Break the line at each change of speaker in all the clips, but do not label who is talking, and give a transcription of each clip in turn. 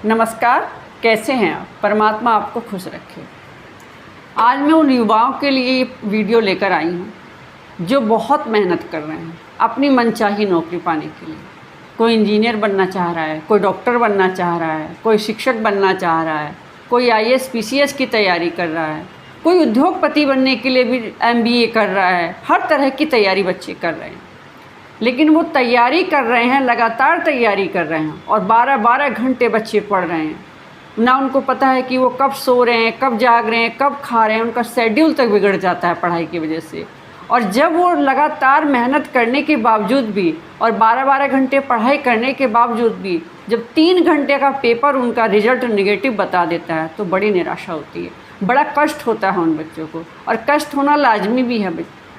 नमस्कार, कैसे हैं आप? परमात्मा आपको खुश रखे। आज मैं उन युवाओं के लिए ये वीडियो लेकर आई हूँ जो बहुत मेहनत कर रहे हैं अपनी मनचाही नौकरी पाने के लिए। कोई इंजीनियर बनना चाह रहा है, कोई डॉक्टर बनना चाह रहा है, कोई शिक्षक बनना चाह रहा है, कोई IAS PCS की तैयारी कर रहा है, कोई उद्योगपति बनने के लिए भी MBA कर रहा है। हर तरह की तैयारी बच्चे कर रहे हैं, लेकिन वो तैयारी कर रहे हैं, लगातार तैयारी कर रहे हैं और 12-12 घंटे बच्चे पढ़ रहे हैं। ना उनको पता है कि वो कब सो रहे हैं, कब जाग रहे हैं, कब खा रहे हैं। उनका शेड्यूल तक बिगड़ जाता है पढ़ाई की वजह से। और जब वो लगातार मेहनत करने के बावजूद भी और 12-12 घंटे पढ़ाई करने के बावजूद भी जब 3 घंटे का पेपर उनका रिजल्ट नेगेटिव बता देता है तो बड़ी निराशा होती है, बड़ा कष्ट होता है उन बच्चों को। और कष्ट होना लाजमी भी है,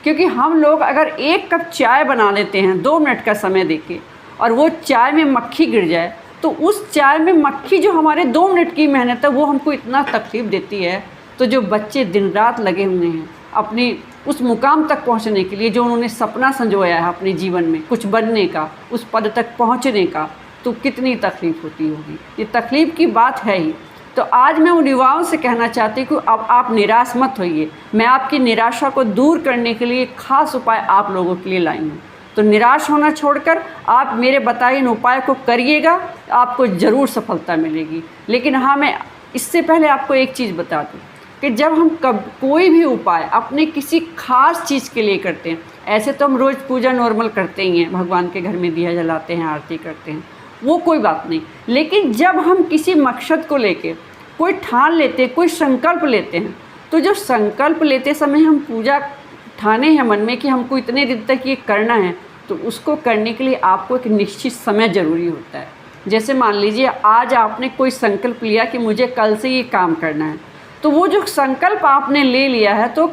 क्योंकि हम लोग अगर 1 कप चाय बना लेते हैं 2 मिनट का समय देके और वो चाय में मक्खी गिर जाए तो उस चाय में मक्खी जो हमारे 2 मिनट की मेहनत है वो हमको इतना तकलीफ़ देती है। तो जो बच्चे दिन रात लगे हुए हैं अपनी उस मुकाम तक पहुंचने के लिए, जो उन्होंने सपना संजोया है अपने जीवन में कुछ बनने का, उस पद तक पहुंचने का, तो कितनी तकलीफ़ होती होगी। ये तकलीफ़ की बात है ही। तो आज मैं उन युवाओं से कहना चाहती हूँ कि अब आप निराश मत होइए। मैं आपकी निराशा को दूर करने के लिए खास उपाय आप लोगों के लिए लाई हूँ। तो निराश होना छोड़कर आप मेरे बताए इन उपाय को करिएगा, आपको ज़रूर सफलता मिलेगी। लेकिन हाँ, मैं इससे पहले आपको एक चीज़ बता दूँ कि जब हम कोई भी उपाय अपने किसी खास चीज़ के लिए करते हैं, ऐसे तो हम रोज़ पूजा नॉर्मल करते ही हैं, भगवान के घर में दिया जलाते हैं, आरती करते हैं, वो कोई बात नहीं। लेकिन जब हम किसी मकसद को लेके कोई ठान लेते हैं, कोई संकल्प लेते हैं, तो जो संकल्प लेते समय हम पूजा ठाने हैं मन में कि हमको इतने दिन तक ये करना है, तो उसको करने के लिए आपको एक निश्चित समय ज़रूरी होता है। जैसे मान लीजिए आज आपने कोई संकल्प लिया कि मुझे कल से ये काम करना है, तो वो जो संकल्प आपने ले लिया है तो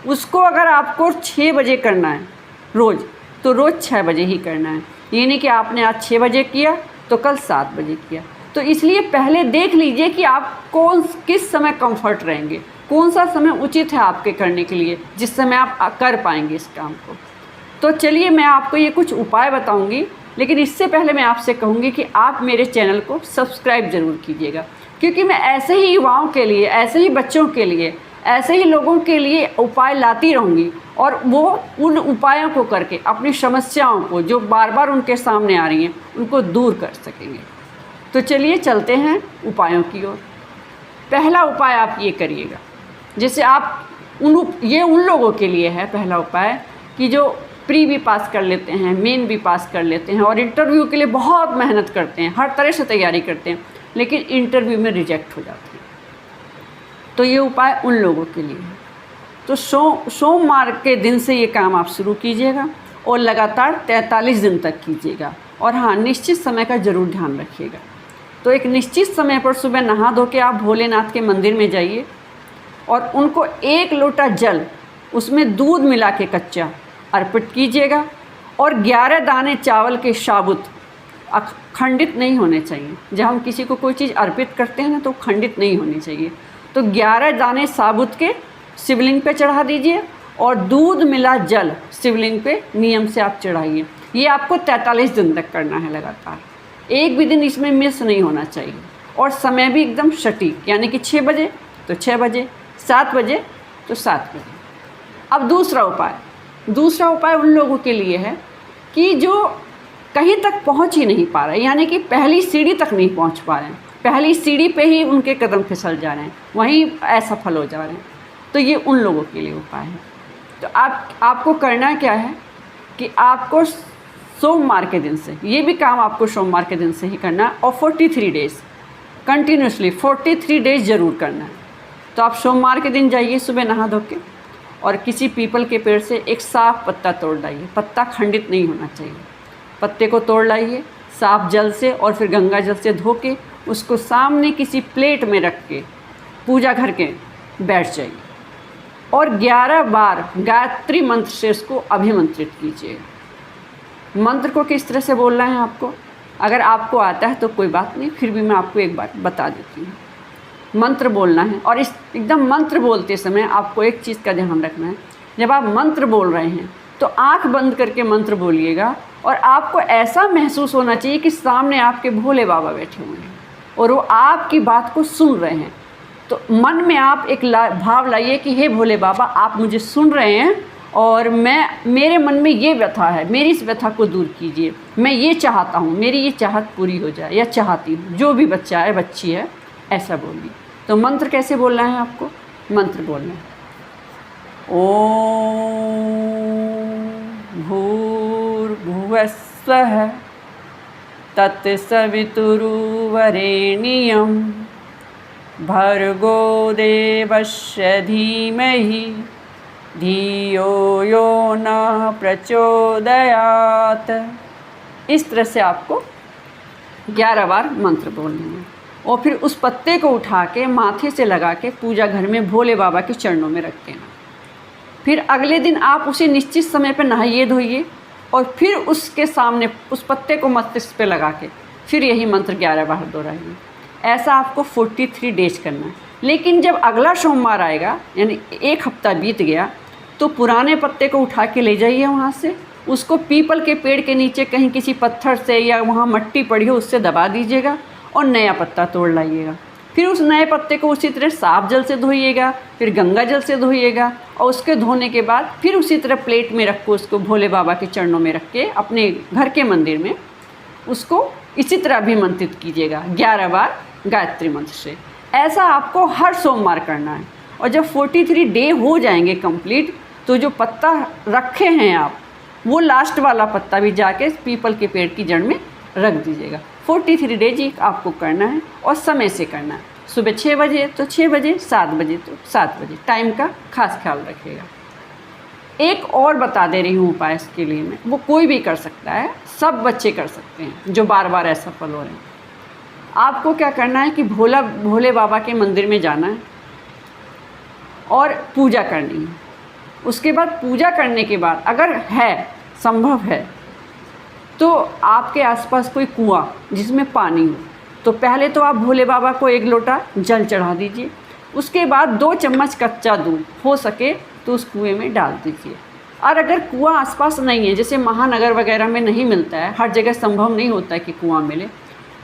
उसको अगर आपको 6 बजे करना है रोज़, तो रोज़ 6 बजे ही करना है। ये नहीं कि आपने आज 6 बजे किया तो कल 7 बजे किया। तो इसलिए पहले देख लीजिए कि आप किस समय कंफर्ट रहेंगे, कौन सा समय उचित है आपके करने के लिए, जिस समय आप कर पाएंगे इस काम को। तो चलिए मैं आपको ये कुछ उपाय बताऊंगी, लेकिन इससे पहले मैं आपसे कहूँगी कि आप मेरे चैनल को सब्सक्राइब ज़रूर कीजिएगा, क्योंकि मैं ऐसे ही युवाओं के लिए, ऐसे ही बच्चों के लिए, ऐसे ही लोगों के लिए उपाय लाती रहूँगी और वो उन उपायों को करके अपनी समस्याओं को जो बार बार उनके सामने आ रही हैं उनको दूर कर सकेंगे। तो चलिए चलते हैं उपायों की ओर। पहला उपाय आप ये करिएगा, जैसे आप ये उन लोगों के लिए है पहला उपाय कि जो प्री भी पास कर लेते हैं, मेन भी पास कर लेते हैं और इंटरव्यू के लिए बहुत मेहनत करते हैं, हर तरह से तैयारी करते हैं, लेकिन इंटरव्यू में रिजेक्ट हो जाते हैं। तो ये उपाय उन लोगों के लिए है। तो सोमवार के दिन से ये काम आप शुरू कीजिएगा और लगातार 43 दिन तक कीजिएगा। और हाँ, निश्चित समय का ज़रूर ध्यान रखिएगा। तो एक निश्चित समय पर सुबह नहा धो के आप भोलेनाथ के मंदिर में जाइए और उनको 1 लोटा जल, उसमें दूध मिला के कच्चा अर्पित कीजिएगा और 11 दाने चावल के साबुत, खंडित नहीं होने चाहिए। जब हम किसी को कोई चीज़ अर्पित करते हैं ना, तो खंडित नहीं होनी चाहिए। तो 11 दाने साबुत के शिवलिंग पे चढ़ा दीजिए और दूध मिला जल शिवलिंग पे नियम से आप चढ़ाइए। ये आपको 43 दिन तक करना है लगातार, एक भी दिन इसमें मिस नहीं होना चाहिए। और समय भी एकदम सटीक, यानी कि 6 बजे तो 6 बजे, 7 बजे तो 7 बजे। अब दूसरा उपाय उन लोगों के लिए है कि जो कहीं तक पहुंच ही नहीं पा रहे, यानी कि पहली सीढ़ी तक नहीं पहुंच पा रहे हैं, पहली सीढ़ी पे ही उनके कदम फिसल जा रहे हैं, वहीं असफल हो जा रहे हैं। तो ये उन लोगों के लिए उपाय है। तो आपको करना क्या है कि आपको सोमवार के दिन से, ये भी काम आपको सोमवार के दिन से ही करना है और 43 डेज़ कंटिन्यूसली 43 डेज़ ज़रूर करना है। तो आप सोमवार के दिन जाइए सुबह नहा धो के और किसी पीपल के पेड़ से एक साफ पत्ता तोड़ लाइए। पत्ता खंडित नहीं होना चाहिए। पत्ते को तोड़ लाइए साफ जल से और फिर गंगा जल से धो के उसको सामने किसी प्लेट में रख के पूजा घर के बैठ जाइए और 11 बार गायत्री मंत्र से उसको अभिमंत्रित कीजिए। मंत्र को किस तरह से बोलना है आपको, अगर आपको आता है तो कोई बात नहीं, फिर भी मैं आपको एक बार बता देती हूँ। मंत्र बोलना है और इस एकदम मंत्र बोलते समय आपको एक चीज़ का ध्यान रखना है। जब आप मंत्र बोल रहे हैं तो आंख बंद करके मंत्र बोलिएगा और आपको ऐसा महसूस होना चाहिए कि सामने आपके भोले बाबा बैठे हुए हैं। और वो आपकी बात को सुन रहे हैं। तो मन में आप एक भाव लाइए कि हे भोले बाबा, आप मुझे सुन रहे हैं और मेरे मन में ये व्यथा है, मेरी इस व्यथा को दूर कीजिए, मैं ये चाहता हूँ, मेरी ये चाहत पूरी हो जाए या चाहती हूँ। जो भी बच्चा है, बच्ची है, ऐसा बोलिए। तो मंत्र कैसे बोलना है आपको? मंत्र बोलना है ओम भूर्भुवस्सुः तत्सवितुर्वरेण्यं भर्गो देवस्य धीमहि धियो यो न प्रचोदयात्। इस तरह से आपको 11 बार मंत्र बोलने हैं और फिर उस पत्ते को उठा के माथे से लगा के पूजा घर में भोले बाबा के चरणों में रख देना। फिर अगले दिन आप उसे निश्चित समय पर नहाइए धोइए और फिर उसके सामने उस पत्ते को मस्तिष्क पे लगा के फिर यही मंत्र 11 बार दोहराइए। ऐसा आपको 43 डेज करना है। लेकिन जब अगला सोमवार आएगा, यानी 1 हफ्ता बीत गया, तो पुराने पत्ते को उठा के ले जाइए वहाँ से, उसको पीपल के पेड़ के नीचे कहीं किसी पत्थर से या वहाँ मट्टी पड़ी हो उससे दबा दीजिएगा और नया पत्ता तोड़ लाइएगा। फिर उस नए पत्ते को उसी तरह साफ जल से धोइएगा, फिर गंगा जल से धोइएगा और उसके धोने के बाद फिर उसी तरह प्लेट में रख को उसको भोले बाबा के चरणों में रख के अपने घर के मंदिर में उसको इसी तरह अभिमंत्रित कीजिएगा 11 बार गायत्री मंत्र से। ऐसा आपको हर सोमवार करना है। और जब 43 डे हो जाएंगे कंप्लीट, तो जो पत्ता रखे हैं आप, वो लास्ट वाला पत्ता भी जाके पीपल के पेड़ की जड़ में रख दीजिएगा। 43 डेज ही आपको करना है और समय से करना है। सुबह 6 बजे तो 6 बजे, 7 बजे तो 7 बजे। टाइम का खास ख्याल रखिएगा। एक और बता दे रही हूँ उपाय इसके लिए मैं, वो कोई भी कर सकता है, सब बच्चे कर सकते हैं जो बार बार असफल हो रहे हैं। आपको क्या करना है कि भोले बाबा के मंदिर में जाना है और पूजा करनी है। उसके बाद पूजा करने के बाद अगर है, संभव है, तो आपके आसपास कोई कुआं जिसमें पानी हो, तो पहले तो आप भोले बाबा को 1 लोटा जल चढ़ा दीजिए। उसके बाद 2 चम्मच कच्चा दूध हो सके तो उस कुएं में डाल दीजिए। और अगर कुआं आसपास नहीं है, जैसे महानगर वगैरह में नहीं मिलता है, हर जगह संभव नहीं होता है कि कुआं मिले,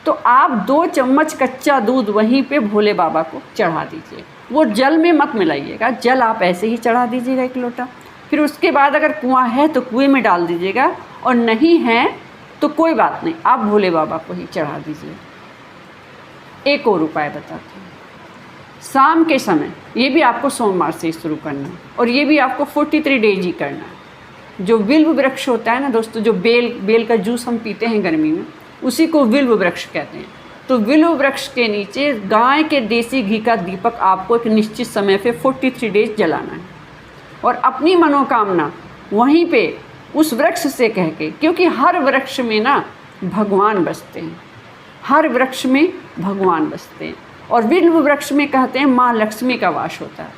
तो आप 2 चम्मच कच्चा दूध वहीं पे भोले बाबा को चढ़ा दीजिए। वो जल में मत मिलाइएगा, जल आप ऐसे ही चढ़ा दीजिएगा 1 लोटा। फिर उसके बाद अगर कुआं है तो कुएं में डाल दीजिएगा और नहीं है तो कोई बात नहीं, आप भोले बाबा को ही चढ़ा दीजिए। एक और उपाय बताते हैं। शाम के समय, ये भी आपको सोमवार से शुरू करना है और ये भी आपको 43 डेज ही करना है। जो बिल्व वृक्ष होता है ना दोस्तों, जो बेल का जूस हम पीते हैं गर्मी में, उसी को बिल्व वृक्ष कहते हैं। तो बिल्व वृक्ष के नीचे गाय के देसी घी का दीपक आपको एक निश्चित समय पे 43 डेज जलाना है और अपनी मनोकामना वहीं पे उस वृक्ष से कह के, क्योंकि हर वृक्ष में ना भगवान बसते हैं, हर वृक्ष में भगवान बसते हैं। और बिल्व वृक्ष में कहते हैं माँ लक्ष्मी का वास होता है।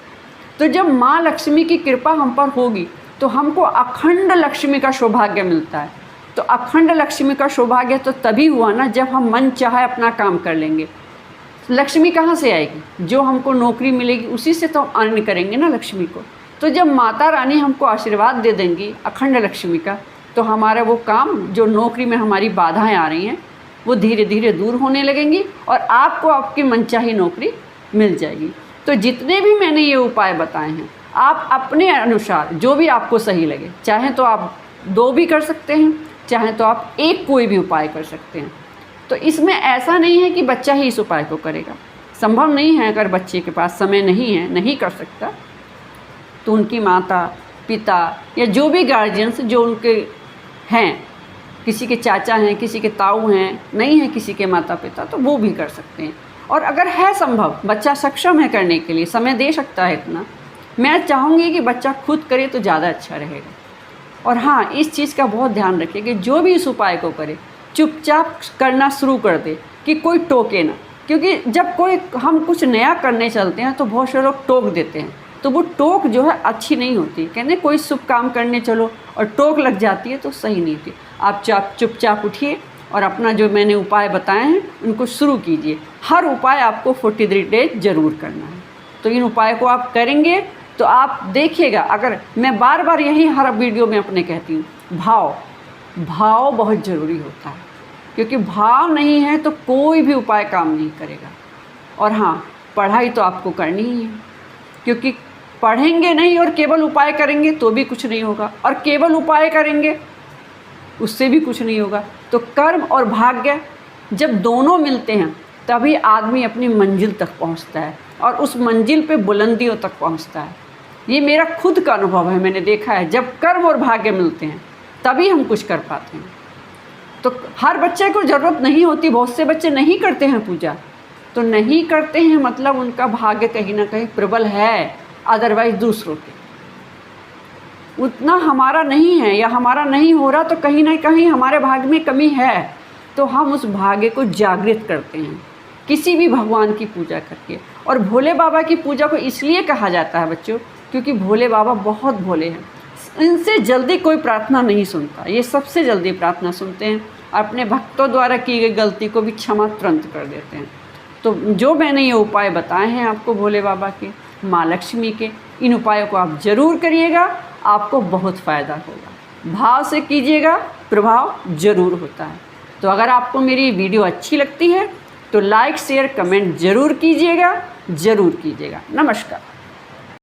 तो जब माँ लक्ष्मी की कृपा हम पर होगी तो हमको अखंड लक्ष्मी का सौभाग्य मिलता है। तो अखंड लक्ष्मी का सौभाग्य तो तभी हुआ ना जब हम मन चाहे अपना काम कर लेंगे। लक्ष्मी कहाँ से आएगी? जो हमको नौकरी मिलेगी उसी से तो अर्न करेंगे ना लक्ष्मी को। तो जब माता रानी हमको आशीर्वाद दे देंगी अखंड लक्ष्मी का, तो हमारा वो काम, जो नौकरी में हमारी बाधाएं आ रही हैं, वो धीरे धीरे दूर होने लगेंगी और आपको आपकी मनचाही नौकरी मिल जाएगी। तो जितने भी मैंने ये उपाय बताए हैं, आप अपने अनुसार जो भी आपको सही लगे, चाहे तो आप 2 भी कर सकते हैं, चाहे तो आप एक कोई भी उपाय कर सकते हैं। तो इसमें ऐसा नहीं है कि बच्चा ही इस उपाय को करेगा, संभव नहीं है। अगर बच्चे के पास समय नहीं है, नहीं कर सकता, तो उनकी माता पिता या जो भी गार्जियंस जो उनके हैं, किसी के चाचा हैं, किसी के ताऊ हैं, नहीं है किसी के माता पिता, तो वो भी कर सकते हैं। और अगर है संभव, बच्चा सक्षम है करने के लिए, समय दे सकता है इतना, मैं चाहूँगी कि बच्चा खुद करे तो ज़्यादा अच्छा रहेगा। और हाँ, इस चीज़ का बहुत ध्यान रखिए कि जो भी इस उपाय को करे चुपचाप करना शुरू कर दे, कि कोई टोके ना। क्योंकि जब कोई हम कुछ नया करने चलते हैं तो बहुत से लोग टोक देते हैं, तो वो टोक जो है अच्छी नहीं होती। कहते कोई शुभ काम करने चलो और टोक लग जाती है तो सही नहीं होती। आप चुपचाप उठिए और अपना जो मैंने उपाय बताए हैं उनको शुरू कीजिए। हर उपाय आपको 43 डेज ज़रूर करना है। तो इन उपाय को आप करेंगे तो आप देखिएगा, अगर मैं बार बार यही हर वीडियो में अपने कहती हूँ, भाव बहुत ज़रूरी होता है। क्योंकि भाव नहीं है तो कोई भी उपाय काम नहीं करेगा। और हाँ, पढ़ाई तो आपको करनी ही है, क्योंकि पढ़ेंगे नहीं और केवल उपाय करेंगे तो भी कुछ नहीं होगा, और केवल उपाय करेंगे उससे भी कुछ नहीं होगा। तो कर्म और भाग्य जब दोनों मिलते हैं तभी आदमी अपनी मंजिल तक पहुंचता है, और उस मंजिल पे बुलंदियों तक पहुंचता है। ये मेरा खुद का अनुभव है, मैंने देखा है जब कर्म और भाग्य मिलते हैं तभी हम कुछ कर पाते हैं। तो हर बच्चे को ज़रूरत नहीं होती, बहुत से बच्चे नहीं करते हैं पूजा, तो नहीं करते हैं मतलब उनका भाग्य कहीं ना कहीं प्रबल है, अदरवाइज दूसरों के उतना हमारा नहीं है या हमारा नहीं हो रहा, तो कहीं ना कहीं हमारे भाग्य में कमी है। तो हम उस भाग्य को जागृत करते हैं किसी भी भगवान की पूजा करके। और भोले बाबा की पूजा को इसलिए कहा जाता है बच्चों, क्योंकि भोले बाबा बहुत भोले हैं, इनसे जल्दी कोई प्रार्थना नहीं सुनता, ये सबसे जल्दी प्रार्थना सुनते हैं, अपने भक्तों द्वारा की गई गलती को भी क्षमा तुरंत कर देते हैं। तो जो मैंने ये उपाय बताए हैं आपको भोले बाबा के, माँ लक्ष्मी के, इन उपायों को आप ज़रूर करिएगा, आपको बहुत फ़ायदा होगा। भाव से कीजिएगा, प्रभाव ज़रूर होता है। तो अगर आपको मेरी वीडियो अच्छी लगती है तो लाइक शेयर कमेंट ज़रूर कीजिएगा, ज़रूर कीजिएगा। नमस्कार।